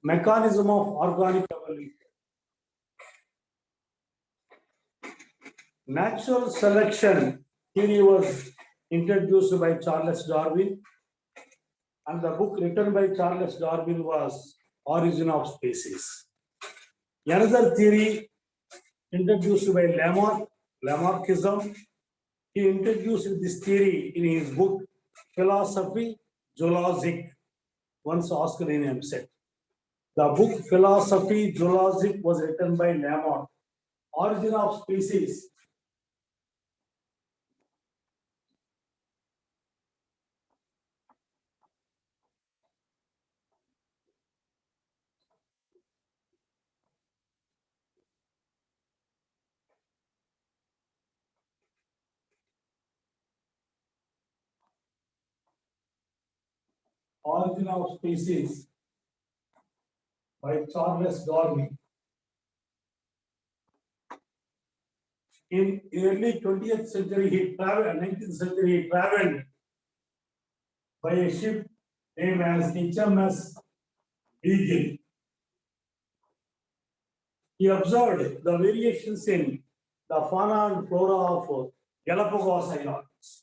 Mechanism of organic evolution. Natural selection theory was introduced by Charles Darwin, and the book written by Charles Darwin was Origin of Species. Another theory introduced by Lamarckism. He introduced this theory in his book Philosophy Zoologique, once asked in MSET. The book Philosophy Zoologique was written by Lamarck. Origin of Species. Origin of Species by Charles Darwin. In early 20th century, he traveled, 19th century, he traveled by a ship named as HMS Beagle. He observed the variations in the fauna and flora of Galapagos Islands.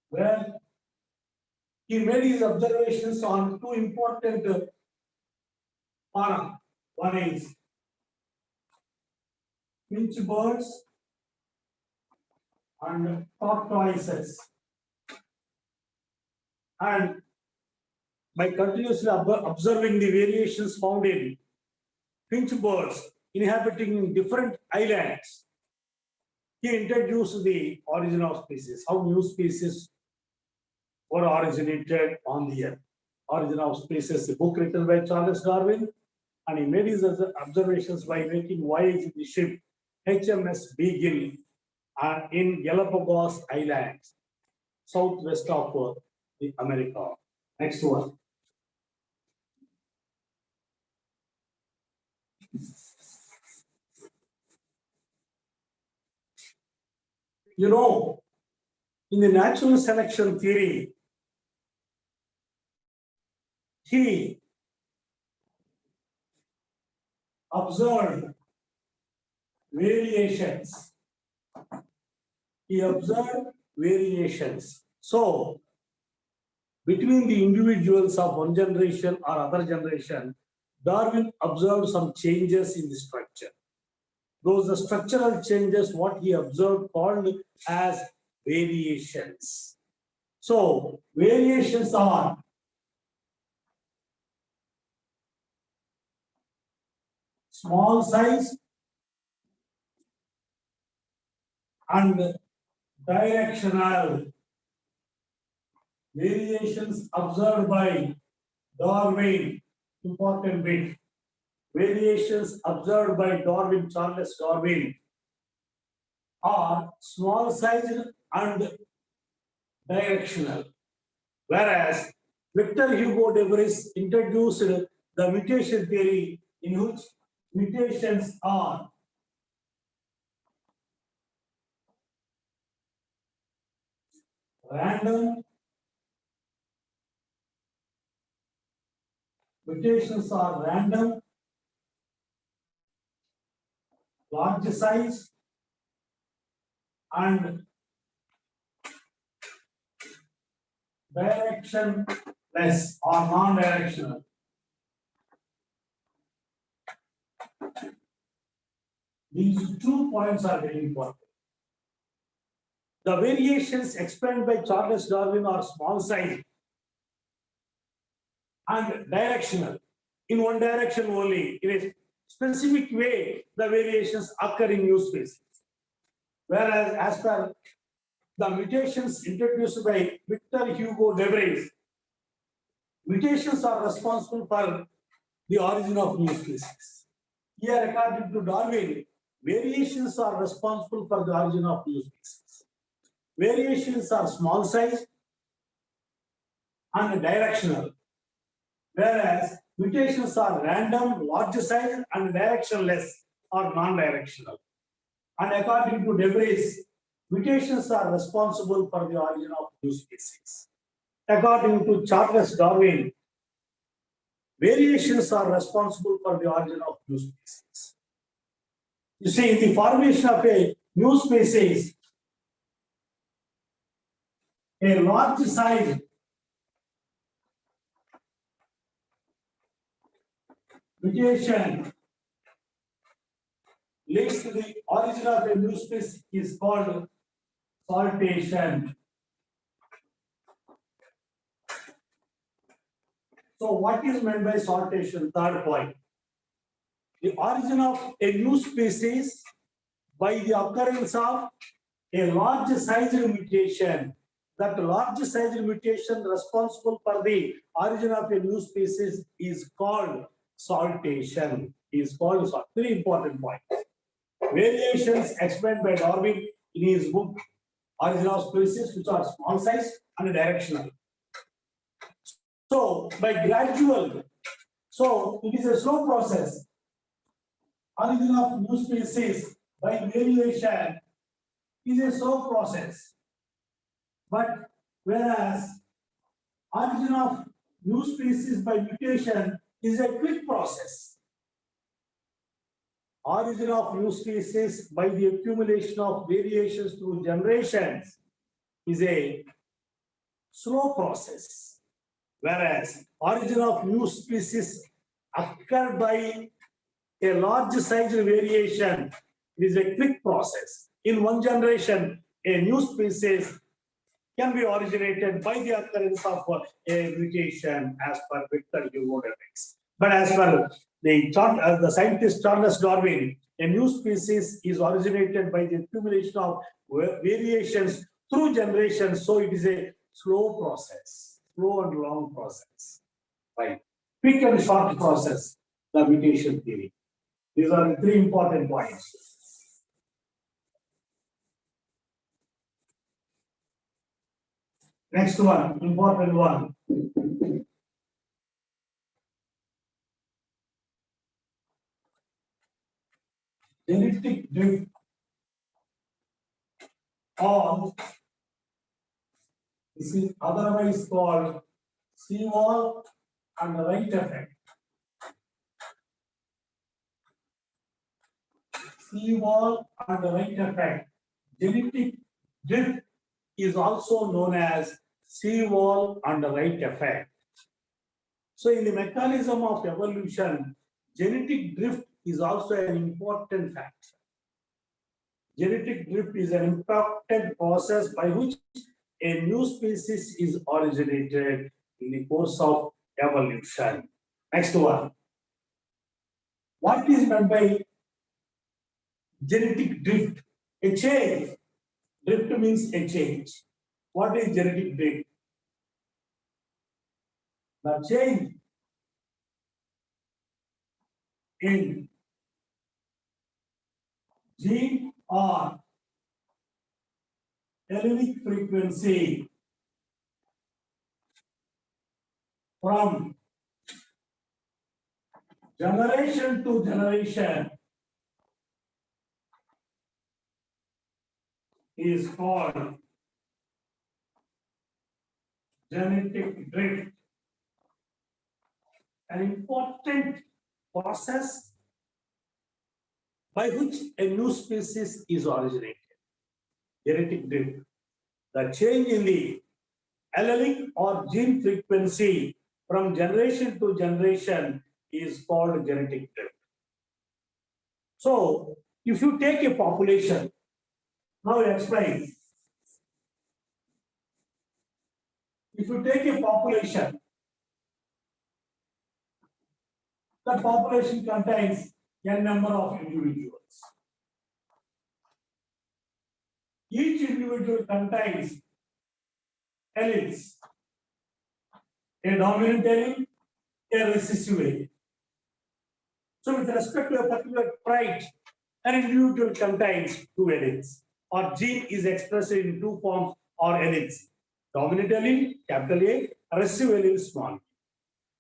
Where he made his observations on two important fauna. One is finch birds and tortoises. And by continuously observing the variations found in finch birds inhabiting different islands, he introduced the origin of species, how new species were originated on the earth. Origin of Species, a book written by Charles Darwin, and he made his observations by making voyage in the ship HMS Beagle in Galapagos Islands, southwest of America. Next one. You know, in the natural selection theory, he observed variations. So, between the individuals of one generation or other generation, Darwin observed some changes in the structure. Those structural changes, what he observed, called as variations. So, variations are small size and directional. Variations observed by Darwin, important bit. Variations observed by Darwin, Charles Darwin, are small size and directional. Whereas Victor Hugo de Vries introduced the mutation theory, in which mutations are random, large size, and directionless or non-directional. These 2 points are very important. The variations explained by Charles Darwin are small size and directional, in one direction only. In a specific way, the variations occur in new species. Whereas, as per the mutations introduced by Victor Hugo de Vries, mutations are responsible for the origin of new species. Here, according to Darwin, variations are responsible for the origin of new species. Variations are small size and directional, whereas mutations are random, large size, and directionless or non-directional. And according to De Vries, Mutations are responsible for the origin of new species. According to Charles Darwin, variations are responsible for the origin of new species. You see, in the formation of a new species, a large size mutation leads to the origin of a new species is called saltation. So what is meant by saltation? Third point. The origin of a new species by the occurrence of a large sized mutation. That large sized mutation responsible for the origin of a new species is called saltation. Very important point. Variations explained by Darwin in his book Origin of Species, which are small size and directional. So by gradual, so it is a slow process. Origin of new species by variation is a slow process. But whereas origin of new species by mutation is a quick process. Origin of new species by the accumulation of variations through generations is a slow process. Whereas origin of new species occurred by a large size variation is a quick process. In one generation, a new species can be originated by the occurrence of a mutation as per Victor Hugo dynamics. But as per the scientist Charles Darwin, a new species is originated by the accumulation of variations through generations. So it is a slow process, slow and long process. Right. Quick and short process, the mutation theory. These are the three important points. Next one, important one. Genetic drift or this is otherwise called seawall and right effect. Seawall and right effect. Genetic drift is also known as seawall and right effect. So in the mechanism of evolution, genetic drift is also an important factor. Genetic drift is an important process by which a new species is originated in the course of evolution. Next one. What is meant by genetic drift? A change. Drift means a change. What is genetic drift? The change in gene or allelic frequency from generation to generation is called genetic drift. An important process by which a new species is originated. Genetic drift. The change in the allelic or gene frequency from generation to generation is called genetic drift. So, if you take a population, now I explain. If you take a population, the population contains n number of individuals. Each individual contains alleles, a dominant allele, a recessive allele. So with respect to a particular trait, an individual contains two alleles, or gene is expressed in two forms or alleles. Dominant allele, capital A, recessive allele, small a.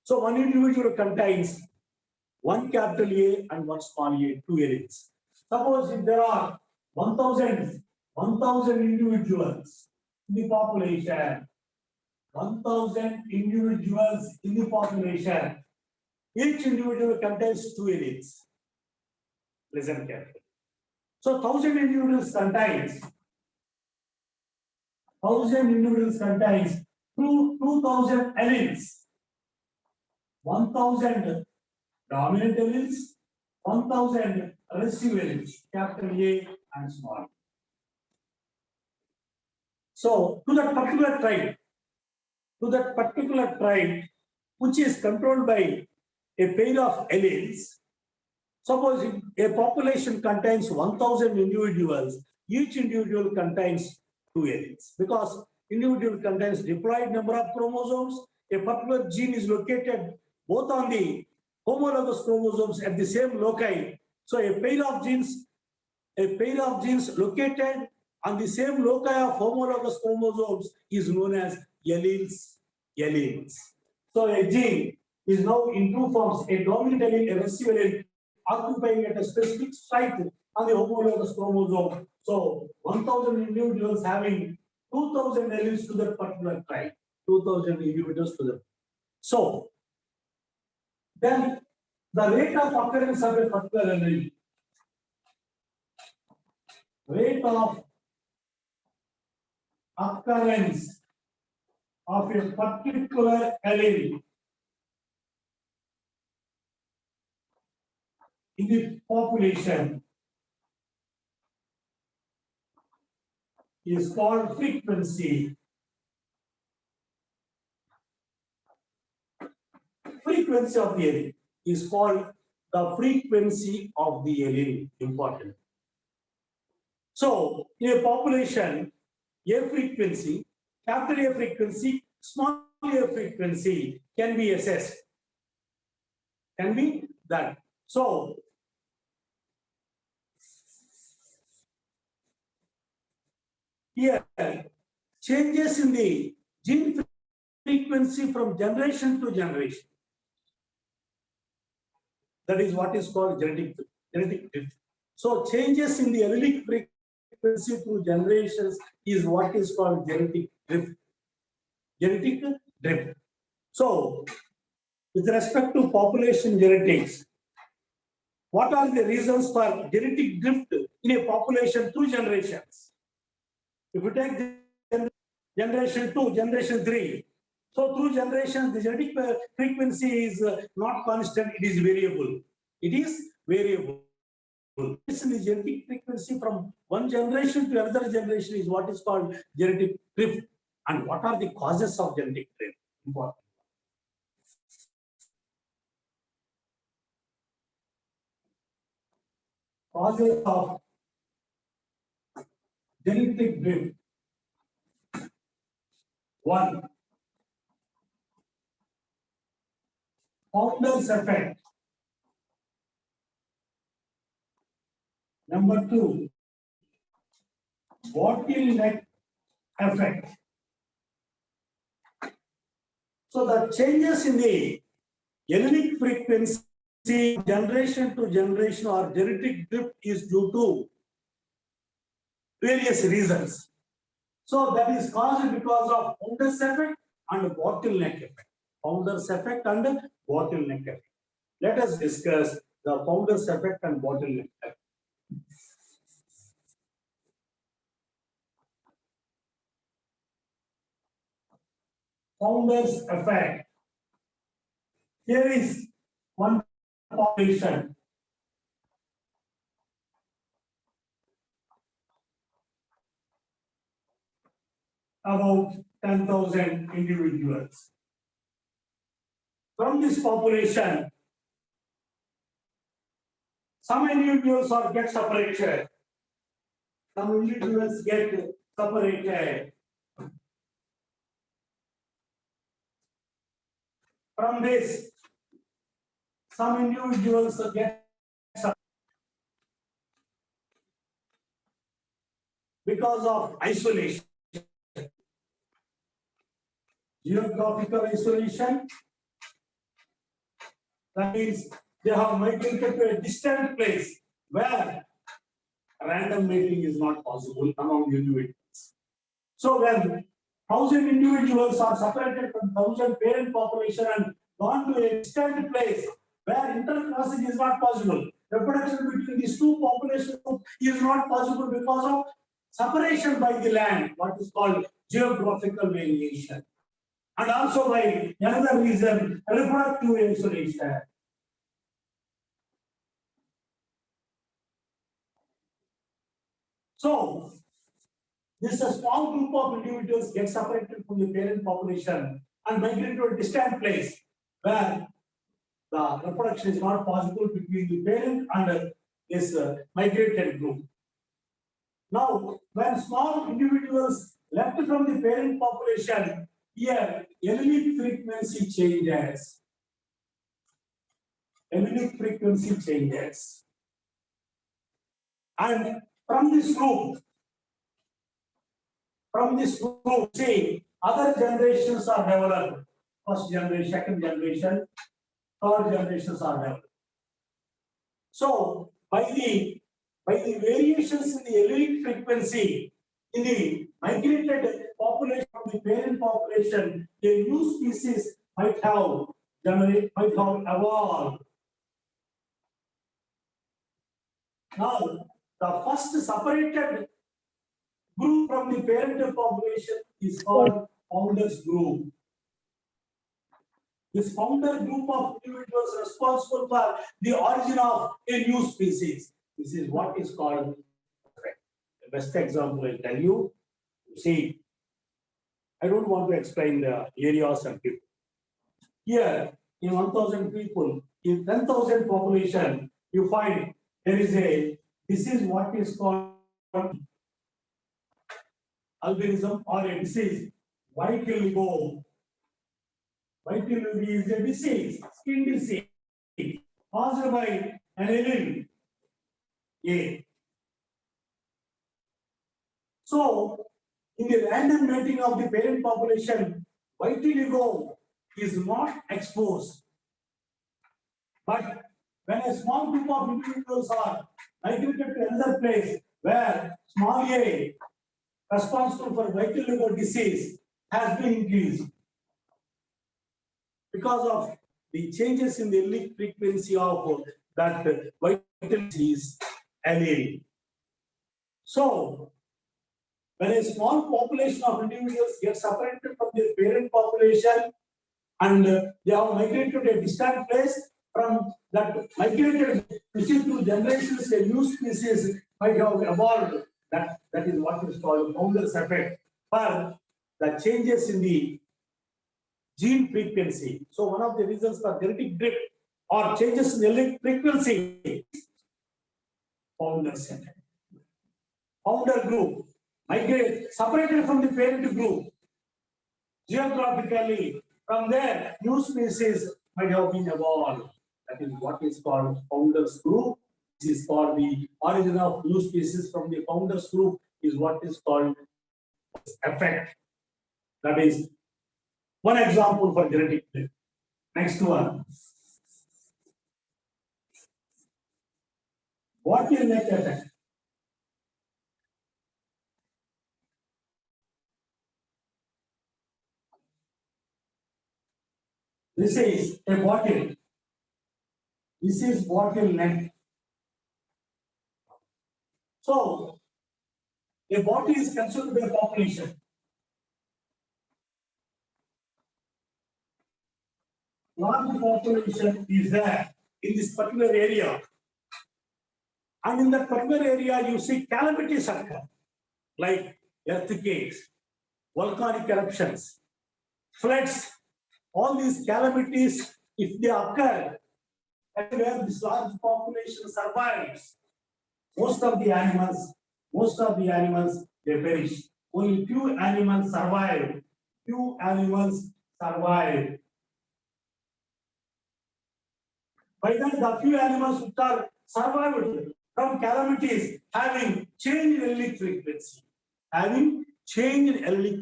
So one individual contains one capital A and one small a, two alleles. Suppose if there are 1000 1,000 individuals in the population. 1,000 individuals in the population. Each individual contains 2 alleles. Listen carefully. So 1,000 individuals contains 2,000 alleles. 1,000 dominant alleles, 1,000 recessive alleles, capital A and small. So to that particular tribe, which is controlled by a pair of alleles, suppose a population contains 1,000 individuals, each individual contains 2 alleles, because individual contains diploid number of chromosomes. A particular gene is located both on the homologous chromosomes at the same loci. So a pair of genes located on the same loci of homologous chromosomes is known as alleles. So a gene is now in 2 forms: a dominant allele, a recessive allele, occupying at a specific site on the homologous chromosome. So 1,000 individuals having 2,000 alleles to that particular tribe. 2,000 individuals to them. So then the rate of occurrence of a particular allele, rate of occurrence of a particular allele in the population is called frequency. Frequency of the allele is called the frequency of the allele. Important. So in a population, a frequency, capital A frequency, small a frequency can be assessed. Can be done. So here, changes in the gene frequency from generation to generation. That is what is called genetic drift. So changes in the allelic frequency through generations is what is called genetic drift. Genetic drift. So with respect to population genetics, what are the reasons for genetic drift in a population through generations? If you take generation 2, generation 3, so through generations, the genetic frequency is not constant, it is variable. It is variable. The genetic frequency from one generation to another generation is what is called genetic drift. And what are the causes of genetic drift? Important. Causes of genetic drift. 1. Founder's effect. Number 2, bottleneck effect. So the changes in the allelic frequency generation to generation or genetic drift is due to various reasons. So that is caused because of founder's effect and bottleneck effect. Founder's effect and bottleneck effect. Let us discuss the founder's effect and bottleneck effect. Founder's effect. Here is one population. About 10,000 individuals. From this population, some individuals get separated. Some individuals get separated. From this, some individuals get separated because of isolation. Geographical isolation. That means they have migrated to a distant place where random mating is not possible among individuals. So when 1,000 individuals are separated from 1,000 parent population and gone to a distant place where intercrossing is not possible, reproduction between these two population groups is not possible because of separation by the land, what is called geographical variation. And also by another reason, reproductive isolation. So, this a small group of individuals get separated from the parent population and migrate to a distant place where the reproduction is not possible between the parent and this migrated group. Now, when small individuals left from the parent population, here allelic frequency changes. Allelic frequency changes. And from this group, see, other generations are developed. First generation, second generation, third generations are developed. So, by the variations in the allelic frequency in the migrated population of the parent population, a new species might have evolved. Now, the first separated group from the parent population is called founders group. This founder group of individuals responsible for the origin of a new species. This is what is called. The best example I'll tell you. See, I don't want to explain the areas and people. Here, in 1,000 people, in 10,000 population, you find there is this is what is called albinism or a disease, vitiligo. Vitiligo is a disease, skin disease, caused by an allele A. So, in the random mating of the parent population, vitiligo is not exposed. But when a small group of individuals are migrated to another place where small a responsible for vitiligo disease has been increased because of the changes in the allelic frequency of that vitiligo disease allele. So, when a small population of individuals get separated from their parent population and they have migrated to a distant place, from that migrated within 2 generations, a new species might have evolved. That is what is called founder's effect for the changes in the gene frequency. So one of the reasons for genetic drift or changes in the allelic frequency, founder's effect. Founder group migrate separated from the parent group geographically. From there, new species might have been evolved. That is what is called founders group. This is for the origin of new species from the founders group is what is called effect. That is one example for genetic drift. Next one. What is net effect? This is a bottle. This is bottleneck. So, a bottle is consumed by a population. Large population is there in this particular area. And in that particular area, you see calamities occur, like earthquakes, volcanic eruptions, floods. All these calamities, if they occur, where this large population survives, most of the animals, they perish. Only few animals survive. By that, the few animals which are survived from calamities having changed allelic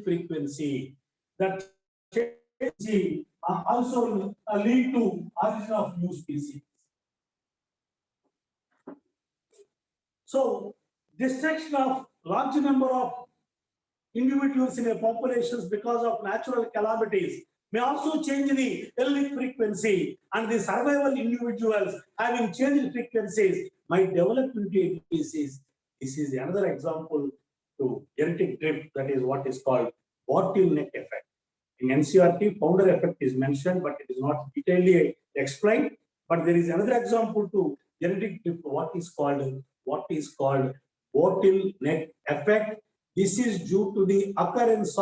frequency. That change also lead to origin of new species. So, destruction of large number of individuals in a populations because of natural calamities may also change the allelic frequency, and the survival individuals having changed frequencies might develop into a disease. This is another example to genetic drift, that is what is called bottleneck effect. In NCRT, founder effect is mentioned, but it is not detailedly explained. But there is another example to genetic drift, what is called bottleneck effect. This is due to the occurrence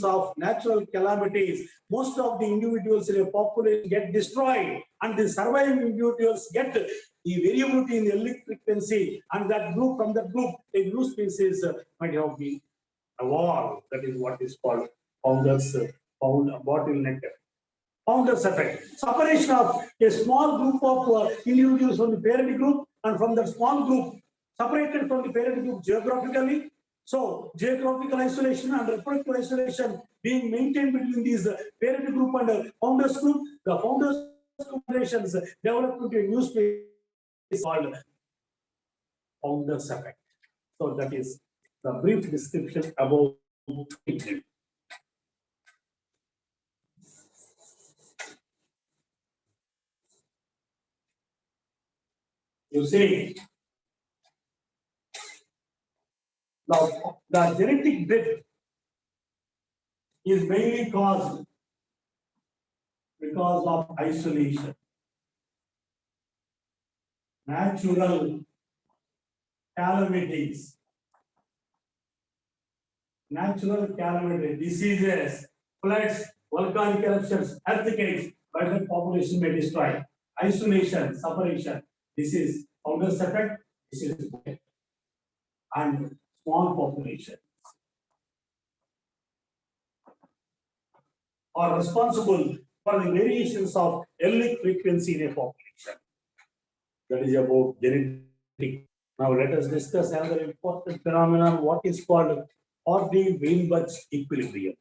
of natural calamities. Most of the individuals in a population get destroyed, and the surviving individuals get the variability in the allelic frequency, and that group, from that group, a new species might have been evolved. That is what is called bottleneck effect. Founders effect. Separation of a small group of individuals from the parent group, and from that small group separated from the parent group geographically. So geographical isolation and reproductive isolation being maintained between these parent group and founders group. The founders generations develop into a new space called founders effect. So that is the brief description about it. You see, now the genetic drift is mainly caused because of isolation. Natural calamities, diseases, floods, volcanic eruptions, earthquakes, wildlife population may destroy. Isolation, separation. This is founders effect. This is and small population are responsible for the variations of allelic frequency in a population. That is about genetic. Now let us discuss another important phenomenon, what is called Hardy-Weinberg's equilibrium.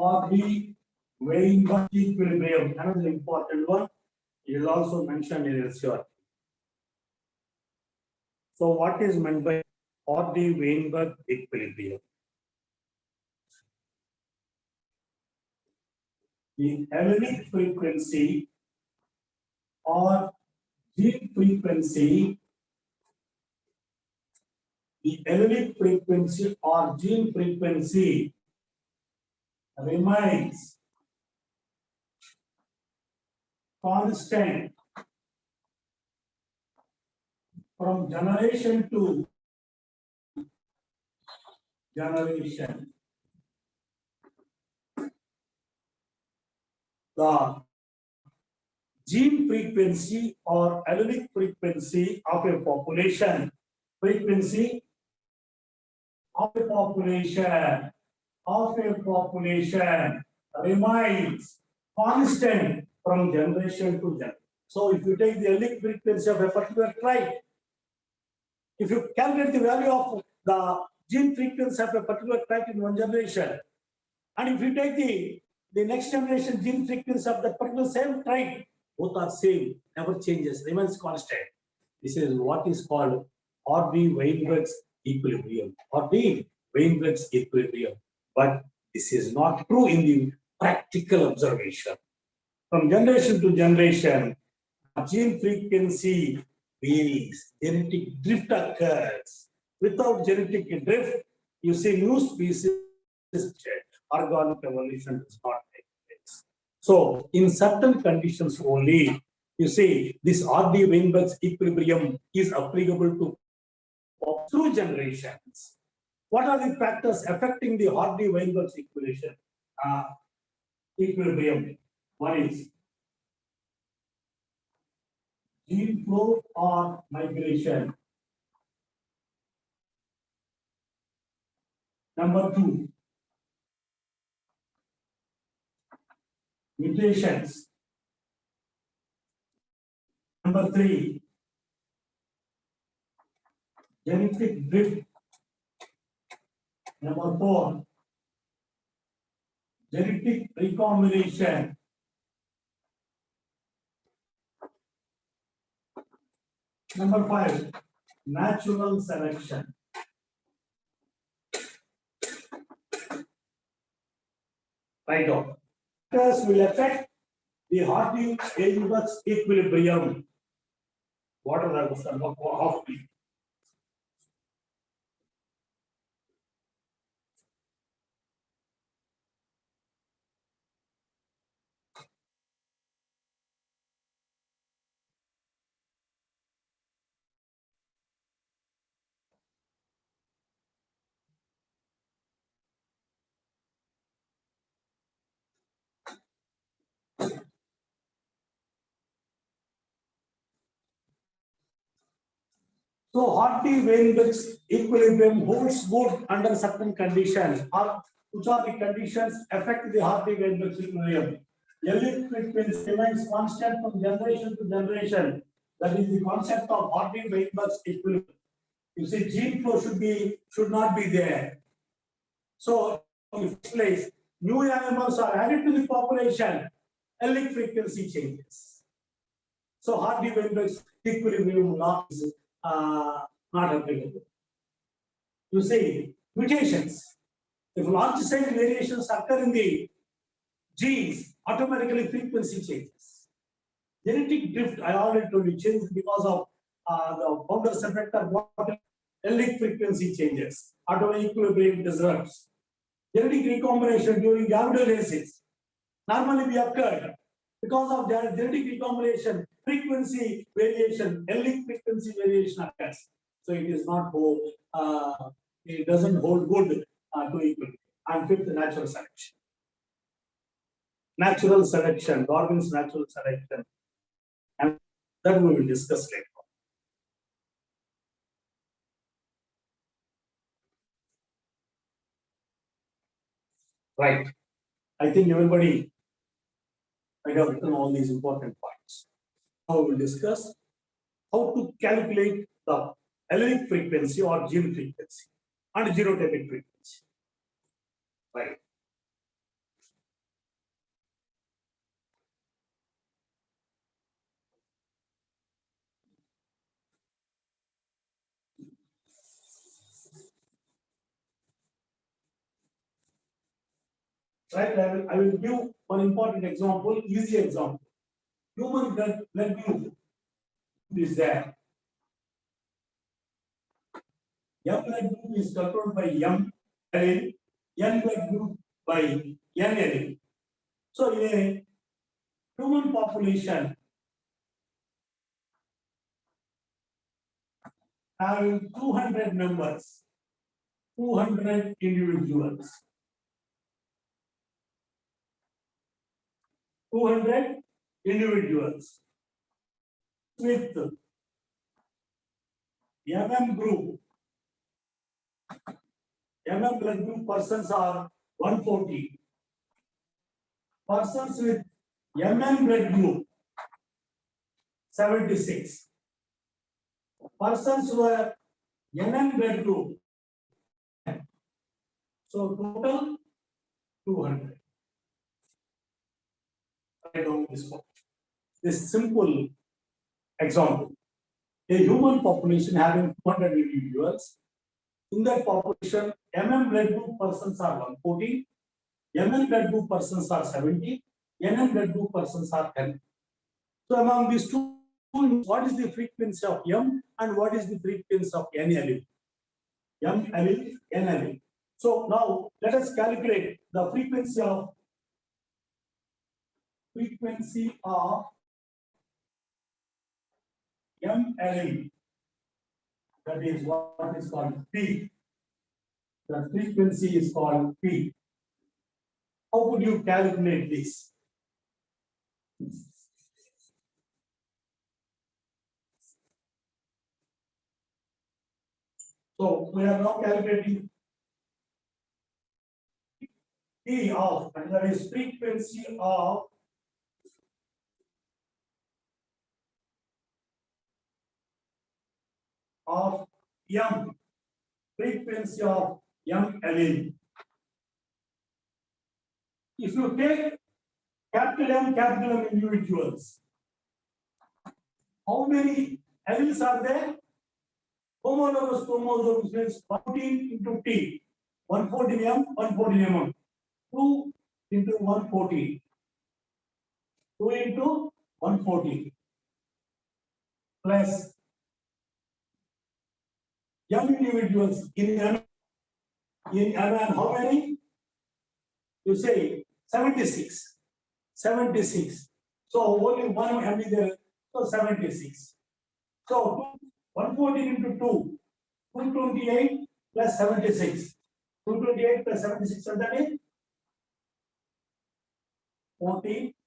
Hardy-Weinberg equilibrium, another important one. It is also mentioned in LCR. So what is meant by Hardy-Weinberg equilibrium? The allelic frequency or gene frequency, remains constant from generation to generation. The gene frequency or allelic frequency of a population, remains constant from generation to generation. So if you take the allelic frequency of a particular tribe, if you calculate the value of the gene frequency of a particular tribe in one generation, and if you take the next generation gene frequency of that particular same tribe, both are same, never changes, remains constant. This is what is called Hardy-Weinberg's equilibrium. Hardy-Weinberg's equilibrium. But this is not true in the practical observation. From generation to generation, gene frequency varies, genetic drift occurs. Without genetic drift, you see new species, organic evolution does not take place. So, in certain conditions only, you see, this Hardy-Weinberg's equilibrium is applicable to two generations. What are the factors affecting the Hardy-Weinberg's equilibrium? One is gene flow or migration. Number two, mutations. Number 3, genetic drift. Number 4, genetic recombination. Number 5, natural selection. Right on. Factors will affect the Hardy-Weinberg's equilibrium. What are the of So Hardy-Weinberg's equilibrium holds good under certain conditions. Or which are the conditions affect the Hardy-Weinberg's equilibrium? Elliott frequency remains constant from generation to generation. That is the concept of Hardy-Weinberg's equilibrium. You see, gene flow should not be there. So in first place, new animals are added to the population. Elliott frequency changes. So Hardy-Weinberg's equilibrium law is not applicable. You say mutations. If large size variations occur in the genes, automatically frequency changes. Genetic drift, I already told you, changes because of the Founder's effect of what Elliott frequency changes. Automatic equilibrium disrupts. Genetic recombination during gametogenesis normally be occurred because of their genetic recombination, frequency variation, Elliott frequency variation occurs. So it is not it doesn't hold good to equilibrium. And fifth, natural selection. Natural selection, Darwin's natural selection, and that we will discuss later. Right. I think everybody might have written all these important points. Now we will discuss how to calculate the allelic frequency or gene frequency and genotypic frequency. Right. Right. I will give one important example, easy example. Human blood group is there. M blood group is controlled by M allele, N blood group by N allele. So in a human population having 200 members, 200 individuals, 200 individuals with MM group. MM blood group persons are 140. Persons with MM blood group 76. Persons were NM blood group. So total 200. Write down this simple example. A human population having 200 individuals. In that population, MM blood group persons are 140, NM blood group persons are 70, NM blood group persons are 10. So among these two, what is the frequency of M and what is the frequency of N allele? M allele, N allele. So now let us calculate the frequency of M allele. That is what is called P. The frequency is called P. How would you calculate this? So we are now calculating P of, and that is frequency of of M, frequency of M allele. If you take capital M individuals, how many alleles are there? Homologous means 14 into T, 114 M, 114 M, 2 into 114, 2 into 114, plus M individuals in M, how many? You say 76. 76. So only one M is there, so 76. So 114 into 2, 228 plus 76. 228 plus 76, so that is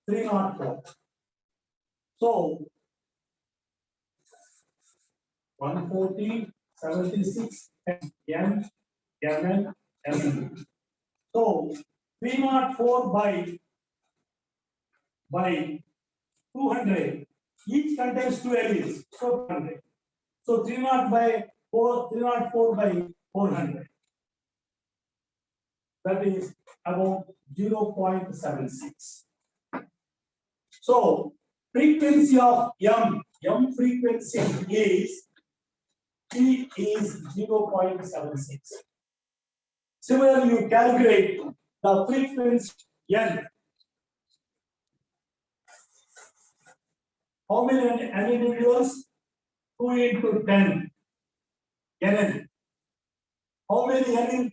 304. So 114, 76, M, MN, MN. So 304 by 200, each contains 2 alleles, so 200. So 304 by 400. That is about 0.76. So frequency of M frequency is T is 0.76. Similarly, you calculate the frequency N. How many N individuals? 2 into 10 N. How many N